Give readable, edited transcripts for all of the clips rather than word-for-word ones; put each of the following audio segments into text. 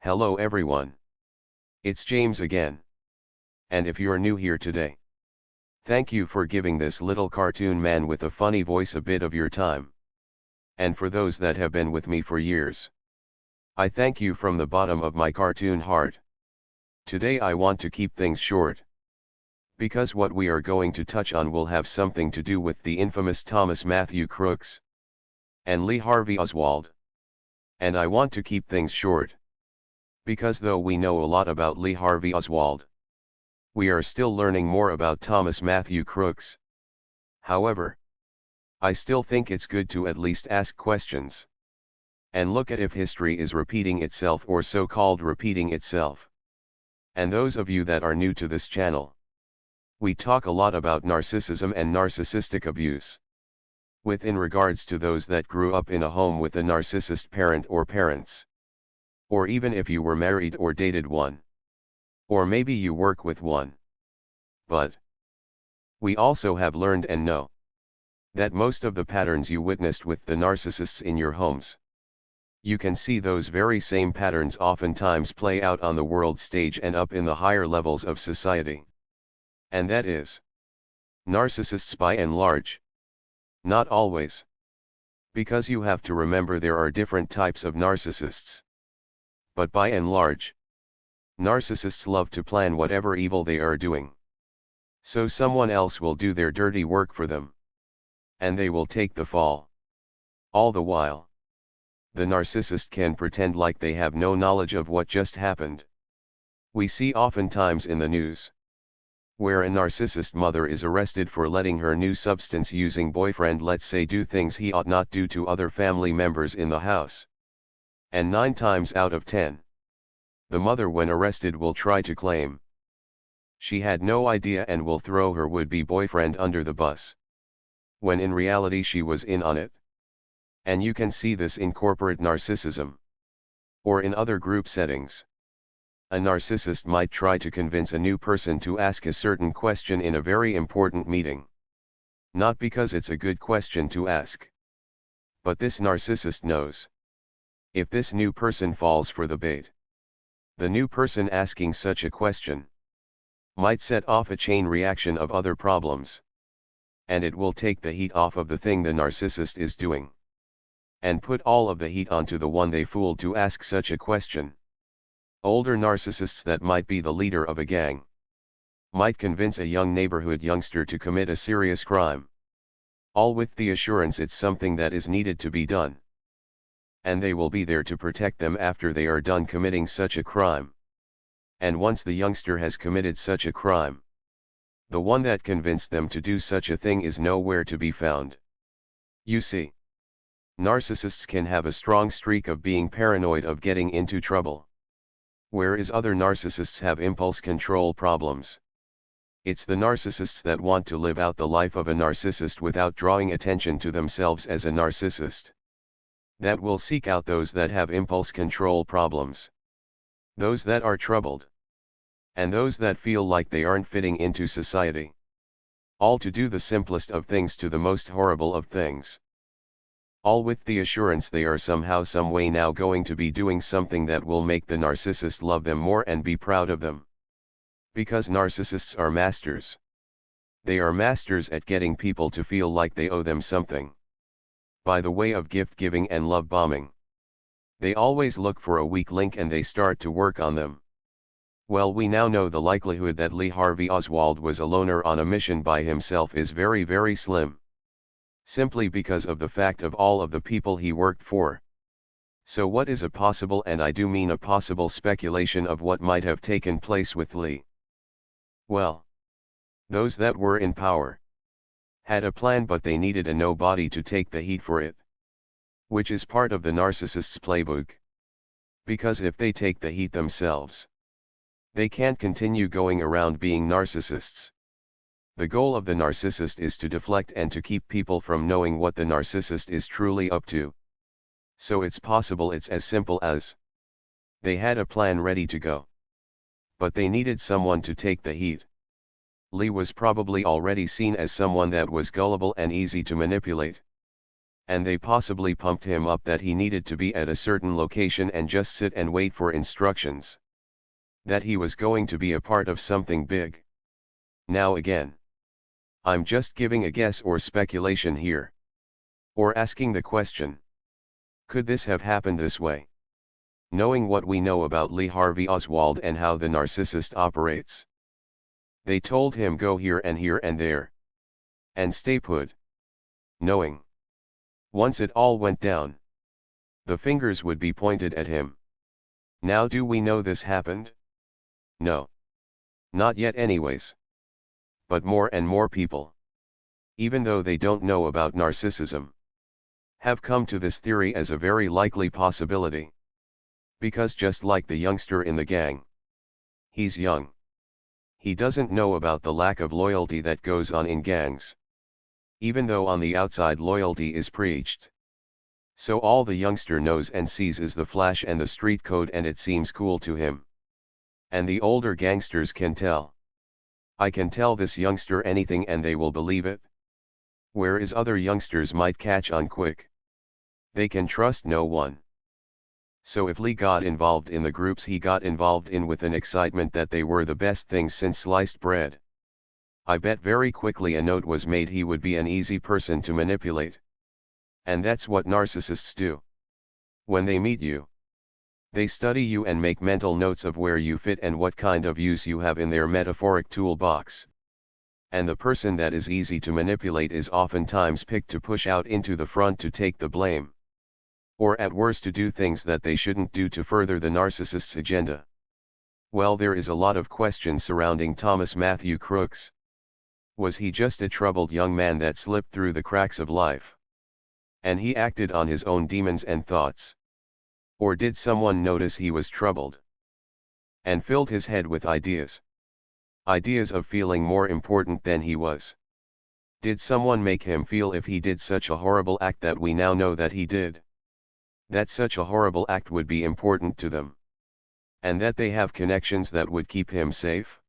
Hello everyone. It's James again. And if you're new here today, thank you for giving this little cartoon man with a funny voice a bit of your time. And for those that have been with me for years, I thank you from the bottom of my cartoon heart. Today I want to keep things short, because what we are going to touch on will have something to do with the infamous Thomas Matthew Crooks and Lee Harvey Oswald. And I want to keep things short, because though we know a lot about Lee Harvey Oswald, we are still learning more about Thomas Matthew Crooks. However, I still think it's good to at least ask questions, and look at if history is repeating itself or so-called repeating itself. And those of you that are new to this channel, we talk a lot about narcissism and narcissistic abuse, in regards to those that grew up in a home with a narcissist parent or parents, or even if you were married or dated one, or maybe you work with one. But we also have learned and know that most of the patterns you witnessed with the narcissists in your homes, you can see those very same patterns oftentimes play out on the world stage and up in the higher levels of society. And that is narcissists by and large. Not always. Because you have to remember there are different types of narcissists. But by and large, narcissists love to plan whatever evil they are doing, so someone else will do their dirty work for them, and they will take the fall. All the while, the narcissist can pretend like they have no knowledge of what just happened. We see oftentimes in the news, where a narcissist mother is arrested for letting her new substance-using boyfriend, let's say, do things he ought not do to other family members in the house. And 9 times out of 10, the mother when arrested will try to claim she had no idea and will throw her would-be boyfriend under the bus, when in reality she was in on it. And you can see this in corporate narcissism, or in other group settings. A narcissist might try to convince a new person to ask a certain question in a very important meeting. Not because it's a good question to ask, but this narcissist knows, if this new person falls for the bait, the new person asking such a question might set off a chain reaction of other problems, and it will take the heat off of the thing the narcissist is doing, and put all of the heat onto the one they fooled to ask such a question. Older narcissists that might be the leader of a gang might convince a young neighborhood youngster to commit a serious crime, all with the assurance it's something that is needed to be done, and they will be there to protect them after they are done committing such a crime. And once the youngster has committed such a crime, the one that convinced them to do such a thing is nowhere to be found. You see, narcissists can have a strong streak of being paranoid of getting into trouble, whereas other narcissists have impulse control problems. It's the narcissists that want to live out the life of a narcissist without drawing attention to themselves as a narcissist, that will seek out those that have impulse control problems, those that are troubled, and those that feel like they aren't fitting into society, all to do the simplest of things to the most horrible of things, all with the assurance they are somehow some way now going to be doing something that will make the narcissist love them more and be proud of them. Because narcissists are masters. They are masters at getting people to feel like they owe them something, by the way of gift giving and love bombing. They always look for a weak link and they start to work on them. Well, we now know the likelihood that Lee Harvey Oswald was a loner on a mission by himself is very, very slim, simply because of the fact of all of the people he worked for. So what is a possible, and I do mean a possible, speculation of what might have taken place with Lee? Well, those that were in power had a plan, but they needed a nobody to take the heat for it, which is part of the narcissist's playbook. Because if they take the heat themselves, they can't continue going around being narcissists. The goal of the narcissist is to deflect and to keep people from knowing what the narcissist is truly up to. So it's possible it's as simple as they had a plan ready to go, but they needed someone to take the heat. Lee was probably already seen as someone that was gullible and easy to manipulate, and they possibly pumped him up that he needed to be at a certain location and just sit and wait for instructions. That he was going to be a part of something big. Now again, I'm just giving a guess or speculation here. Or asking the question, could this have happened this way? Knowing what we know about Lee Harvey Oswald and how the narcissist operates. They told him go here and there. And stay put. Knowing. Once it all went down, the fingers would be pointed at him. Now do we know this happened? No. Not yet anyways. But more and more people, even though they don't know about narcissism, have come to this theory as a very likely possibility. Because just like the youngster in the gang, he's young. He doesn't know about the lack of loyalty that goes on in gangs. Even though on the outside loyalty is preached. So all the youngster knows and sees is the flash and the street code, and it seems cool to him. And the older gangsters can tell. I can tell this youngster anything and they will believe it. Whereas other youngsters might catch on quick. They can trust no one. So if Lee got involved in the groups he got involved in with an excitement that they were the best things since sliced bread, I bet very quickly a note was made he would be an easy person to manipulate. And that's what narcissists do. When they meet you, they study you and make mental notes of where you fit and what kind of use you have in their metaphoric toolbox. And the person that is easy to manipulate is oftentimes picked to push out into the front to take the blame. Or at worst to do things that they shouldn't do to further the narcissist's agenda. Well, there is a lot of questions surrounding Thomas Matthew Crooks. Was he just a troubled young man that slipped through the cracks of life? And he acted on his own demons and thoughts? Or did someone notice he was troubled? And filled his head with ideas? Ideas of feeling more important than he was? Did someone make him feel if he did such a horrible act that we now know that he did? That such a horrible act would be important to them? And that they have connections that would keep him safe?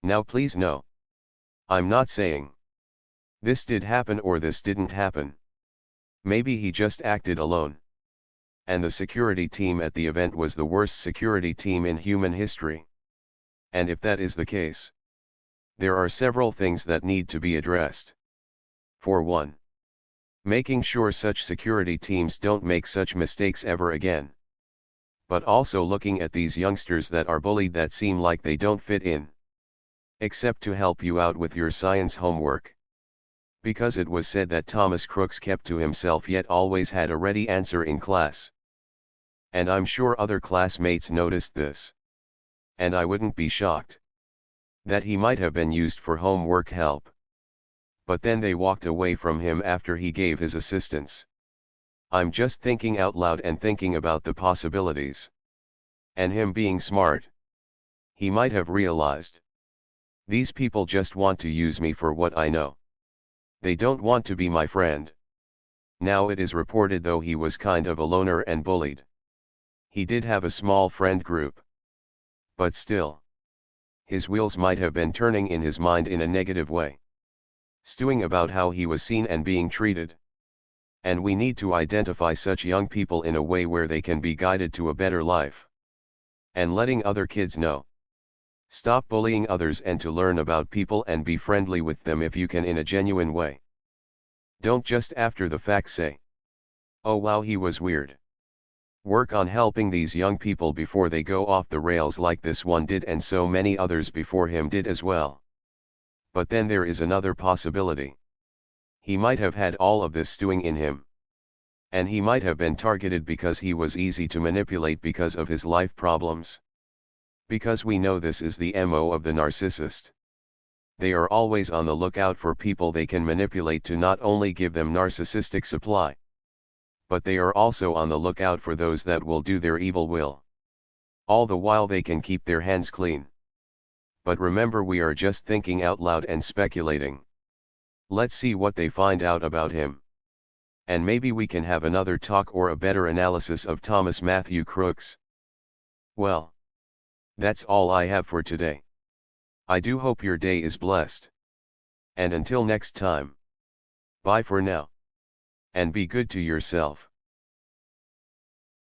Now please no. I'm not saying this did happen or this didn't happen. Maybe he just acted alone. And the security team at the event was the worst security team in human history. And if that is the case, there are several things that need to be addressed. For one, making sure such security teams don't make such mistakes ever again. But also looking at these youngsters that are bullied that seem like they don't fit in. Except to help you out with your science homework. Because it was said that Thomas Crooks kept to himself yet always had a ready answer in class. And I'm sure other classmates noticed this. And I wouldn't be shocked that he might have been used for homework help. But then they walked away from him after he gave his assistance. I'm just thinking out loud and thinking about the possibilities. And him being smart, he might have realized, these people just want to use me for what I know. They don't want to be my friend. Now it is reported though he was kind of a loner and bullied. He did have a small friend group. But still, his wheels might have been turning in his mind in a negative way. Stewing about how he was seen and being treated. And we need to identify such young people in a way where they can be guided to a better life. And letting other kids know. Stop bullying others and to learn about people and be friendly with them if you can in a genuine way. Don't just after the fact say, oh wow, he was weird. Work on helping these young people before they go off the rails like this one did and so many others before him did as well. But then there is another possibility. He might have had all of this stewing in him. And he might have been targeted because he was easy to manipulate because of his life problems. Because we know this is the MO of the narcissist. They are always on the lookout for people they can manipulate to not only give them narcissistic supply, but they are also on the lookout for those that will do their evil will. All the while they can keep their hands clean. But remember, we are just thinking out loud and speculating. Let's see what they find out about him. And maybe we can have another talk or a better analysis of Thomas Matthew Crooks. Well, that's all I have for today. I do hope your day is blessed. And until next time. Bye for now. And be good to yourself.